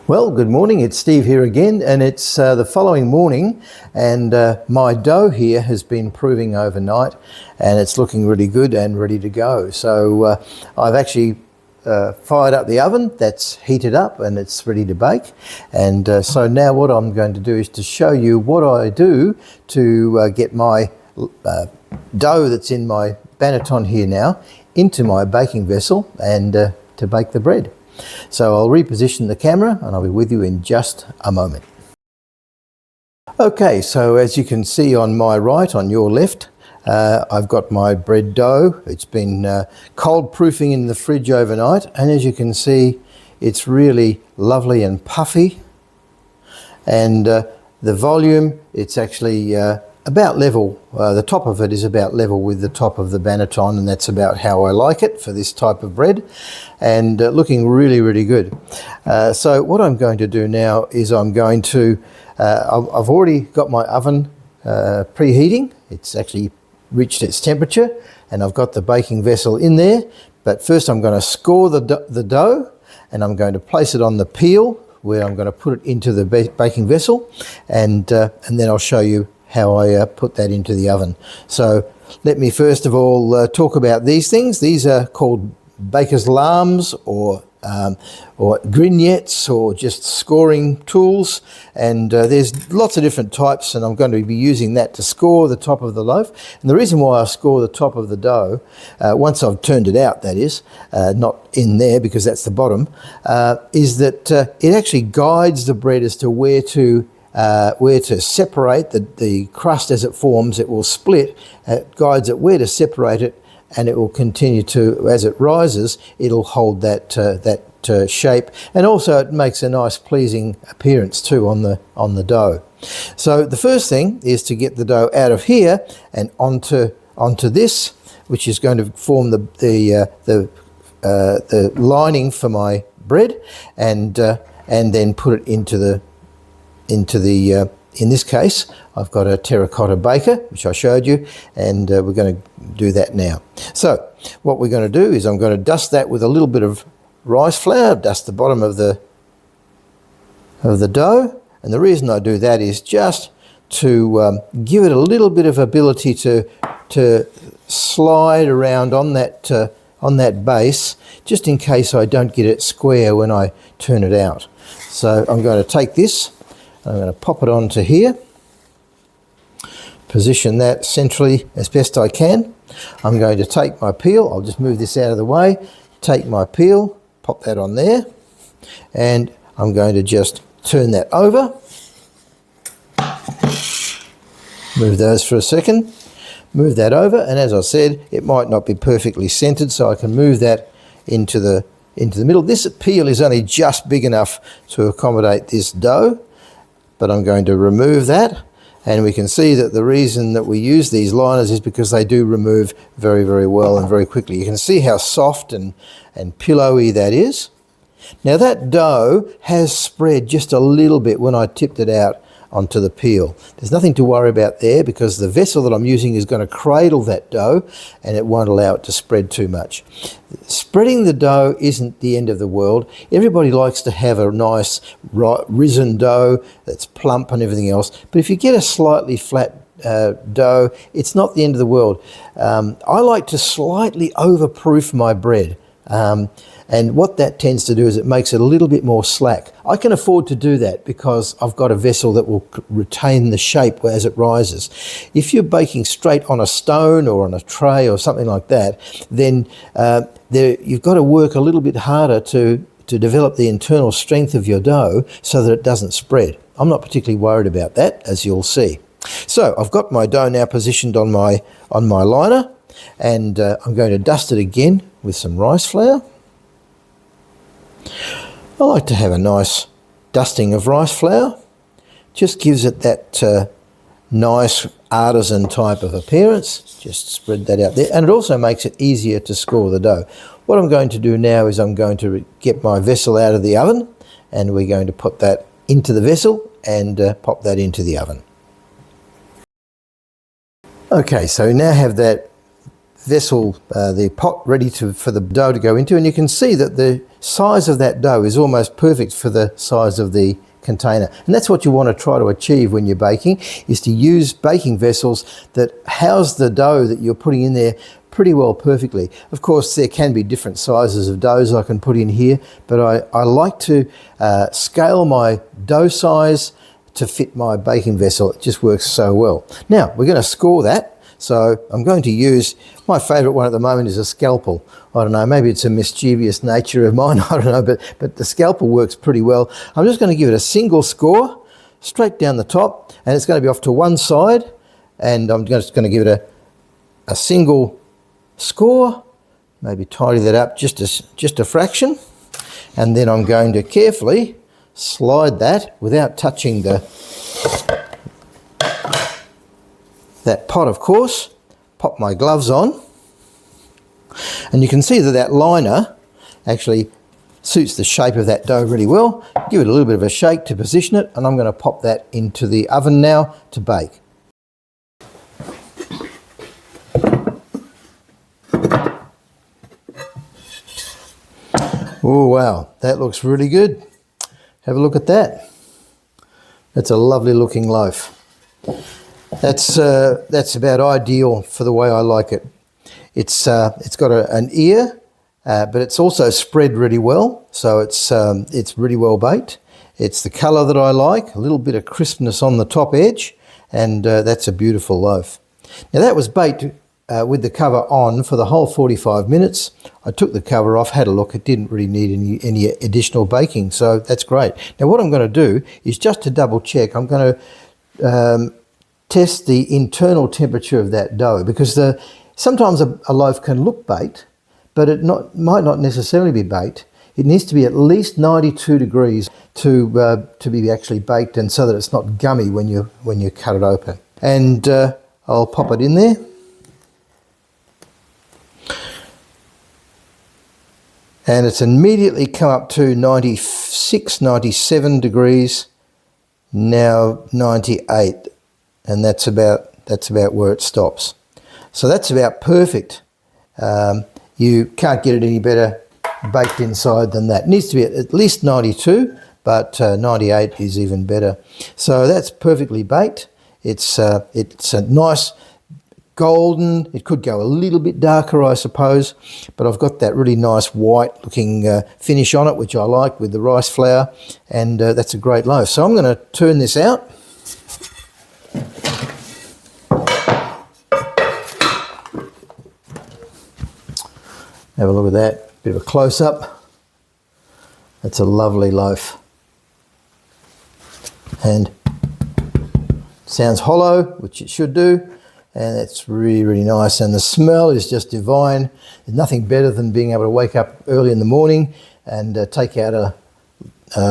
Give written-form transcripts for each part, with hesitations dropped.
Well, good morning, it's Steve here again, and it's the following morning, and my dough here has been proving overnight and it's looking really good and ready to go. So I've actually fired up the oven, that's heated up and it's ready to bake. And so now what I'm going to do is to show you what I do to get my dough that's in my banneton here now into my baking vessel and to bake the bread. So I'll reposition the camera and I'll be with you in just a moment. Okay, so as you can see on my right, on your left, I've got my bread dough. It's been cold proofing in the fridge overnight, and as you can see, it's really lovely and puffy. And the volume, it's actually about level. The top of it is about level with the top of the banneton, and that's about how I like it for this type of bread, and looking really, really good. So what I'm going to do now is I'm going to, I've already got my oven preheating. It's actually reached its temperature, and I've got the baking vessel in there. But first I'm going to score the dough, and I'm going to place it on the peel where I'm going to put it into the baking vessel, and then I'll show you how I put that into the oven. So let me first of all talk about these things. These are called baker's lambs or grignettes, or just scoring tools, and there's lots of different types, and I'm going to be using that to score the top of the loaf. And the reason why I score the top of the dough, once I've turned it out, that is, not in there because that's the bottom, is that it actually guides the bread as to where to separate the crust as it forms. It will split. It guides it where to separate it, and it will continue to, as it rises, it'll hold that shape, and also it makes a nice pleasing appearance too on the dough. So the first thing is to get the dough out of here and onto this, which is going to form the lining for my bread, and then put it into the in this case, I've got a terracotta baker, which I showed you, and we're going to do that now. So what we're going to do is I'm going to dust that with a little bit of rice flour, dust the bottom of the dough, and the reason I do that is just to give it a little bit of ability to slide around on that base, just in case I don't get it square when I turn it out. So I'm going to take this, I'm going to pop it onto here, position that centrally as best I can. I'm going to take my peel, I'll just move this out of the way, take my peel, pop that on there, and I'm going to just turn that over. Move those for a second, move that over, and as I said, it might not be perfectly centered, so I can move that into the middle. This peel is only just big enough to accommodate this dough, but I'm going to remove that, and we can see that the reason that we use these liners is because they do remove very, very well and very quickly. You can see how soft and pillowy that is. Now that dough has spread just a little bit when I tipped it out onto the peel. There's nothing to worry about there because the vessel that I'm using is going to cradle that dough and it won't allow it to spread too much. Spreading the dough isn't the end of the world. Everybody likes to have a nice risen dough that's plump and everything else, but if you get a slightly flat dough, it's not the end of the world. I like to slightly overproof my bread. And what that tends to do is it makes it a little bit more slack. I can afford to do that because I've got a vessel that will retain the shape as it rises. If you're baking straight on a stone or on a tray or something like that, then you've got to work a little bit harder to develop the internal strength of your dough so that it doesn't spread. I'm not particularly worried about that, as you'll see. So I've got my dough now positioned on my liner, and I'm going to dust it again with some rice flour. I like to have a nice dusting of rice flour. Just gives it that nice artisan type of appearance. Just spread that out there, and it also makes it easier to score the dough. What I'm going to do now is I'm going to get my vessel out of the oven, and we're going to put that into the vessel and pop that into the oven. Okay, so we now have that vessel, the pot ready for the dough to go into, and you can see that the size of that dough is almost perfect for the size of the container. And that's what you want to try to achieve when you're baking, is to use baking vessels that house the dough that you're putting in there pretty well perfectly. Of course, there can be different sizes of doughs I can put in here, but I like to scale my dough size to fit my baking vessel. It just works so well. Now, we're going to score that. So I'm going to use, my favourite one at the moment is a scalpel. I don't know, maybe it's a mischievous nature of mine, I don't know, but the scalpel works pretty well. I'm just going to give it a single score, straight down the top, and it's going to be off to one side, and I'm just going to give it a single score, maybe tidy that up just a fraction, and then I'm going to carefully slide that without touching that pot, of course. Pop my gloves on, and you can see that liner actually suits the shape of that dough really well. Give it a little bit of a shake to position it, and I'm going to pop that into the oven now to bake. Oh wow, that looks really good. Have a look at that. That's a lovely looking loaf. That's about ideal for the way I like it. It's got an ear, but it's also spread really well, so it's really well baked. It's the colour that I like, a little bit of crispness on the top edge, and that's a beautiful loaf. Now that was baked with the cover on for the whole 45 minutes. I took the cover off, had a look. It didn't really need any additional baking, so that's great. Now what I'm going to do is, just to double check, I'm going to test the internal temperature of that dough, because sometimes a loaf can look baked, but it might not necessarily be baked. It needs to be at least 92 degrees to be actually baked, and so that it's not gummy when you cut it open. And I'll pop it in there. And it's immediately come up to 96, 97 degrees, now 98. And that's about where it stops. So that's about perfect. You can't get it any better baked inside than that. It needs to be at least 92, but 98 is even better. So that's perfectly baked. It's a nice golden. It could go a little bit darker, I suppose, but I've got that really nice white looking finish on it, which I like, with the rice flour, and that's a great loaf. So I'm going to turn this out. Have a look at that, bit of a close-up. That's a lovely loaf. And sounds hollow, which it should do, and it's really, really nice. And the smell is just divine. There's nothing better than being able to wake up early in the morning and take out a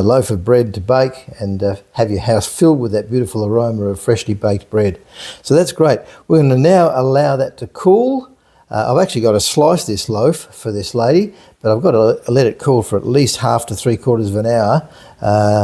loaf of bread to bake, and have your house filled with that beautiful aroma of freshly baked bread. So that's great. We're going to now allow that to cool. I've actually got to slice this loaf for this lady, but I've got to let it cool for at least half to 3/4 of an hour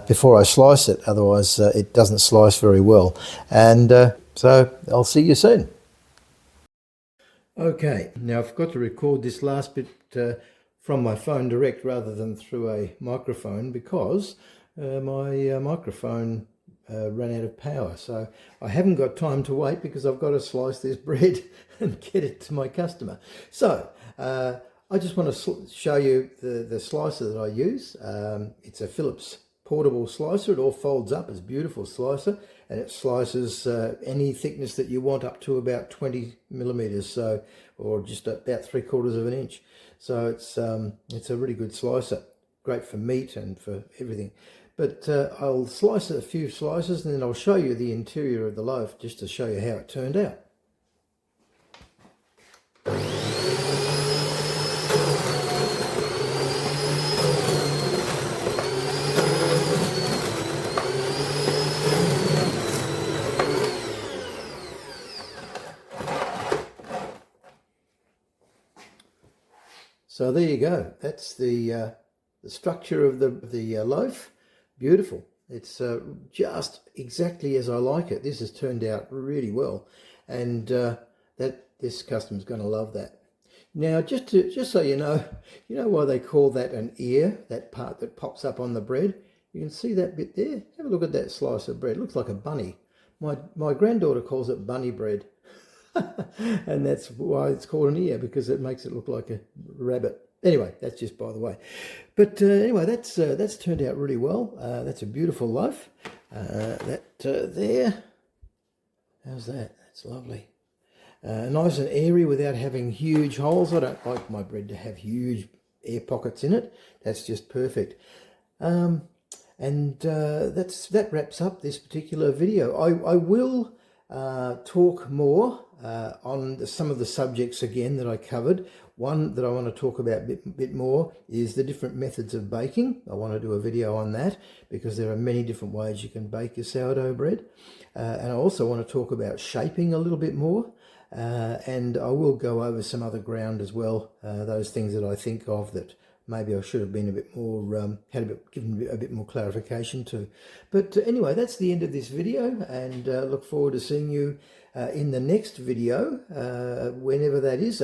before I slice it. Otherwise, it doesn't slice very well. And so I'll see you soon. Okay, now I've got to record this last bit from my phone direct rather than through a microphone, because my microphone ran out of power. So I haven't got time to wait, because I've got to slice this bread and get it to my customer. So I just want to show you the slicer that I use. It's a Philips portable slicer. It all folds up. It's a beautiful slicer, and it slices any thickness that you want up to about 20 millimeters, so, or just about 3/4 of an inch. So it's a really good slicer, great for meat and for everything. But I'll slice a few slices, and then I'll show you the interior of the loaf, just to show you how it turned out. So there you go. That's the structure of the loaf. Beautiful. It's just exactly as I like it. This has turned out really well, and this customer's going to love that. Now, just so you know why they call that an ear, that part that pops up on the bread? You can see that bit there. Have a look at that slice of bread. It looks like a bunny. My granddaughter calls it bunny bread. And that's why it's called an ear, because it makes it look like a rabbit. Anyway, that's just by the way. But anyway, that's turned out really well. That's a beautiful loaf. There. How's that? That's lovely. Nice and airy without having huge holes. I don't like my bread to have huge air pockets in it. That's just perfect. That wraps up this particular video. I will talk more on some of the subjects again that I covered. One that I want to talk about a bit more is the different methods of baking. I want to do a video on that because there are many different ways you can bake your sourdough bread. And I also want to talk about shaping a little bit more. And I will go over some other ground as well, those things that I think of that maybe I should have been a bit more, given a bit more clarification to. But anyway, that's the end of this video, and look forward to seeing you in the next video, whenever that is.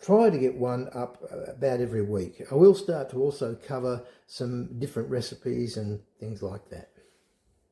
Try to get one up about every week. I will start to also cover some different recipes and things like that.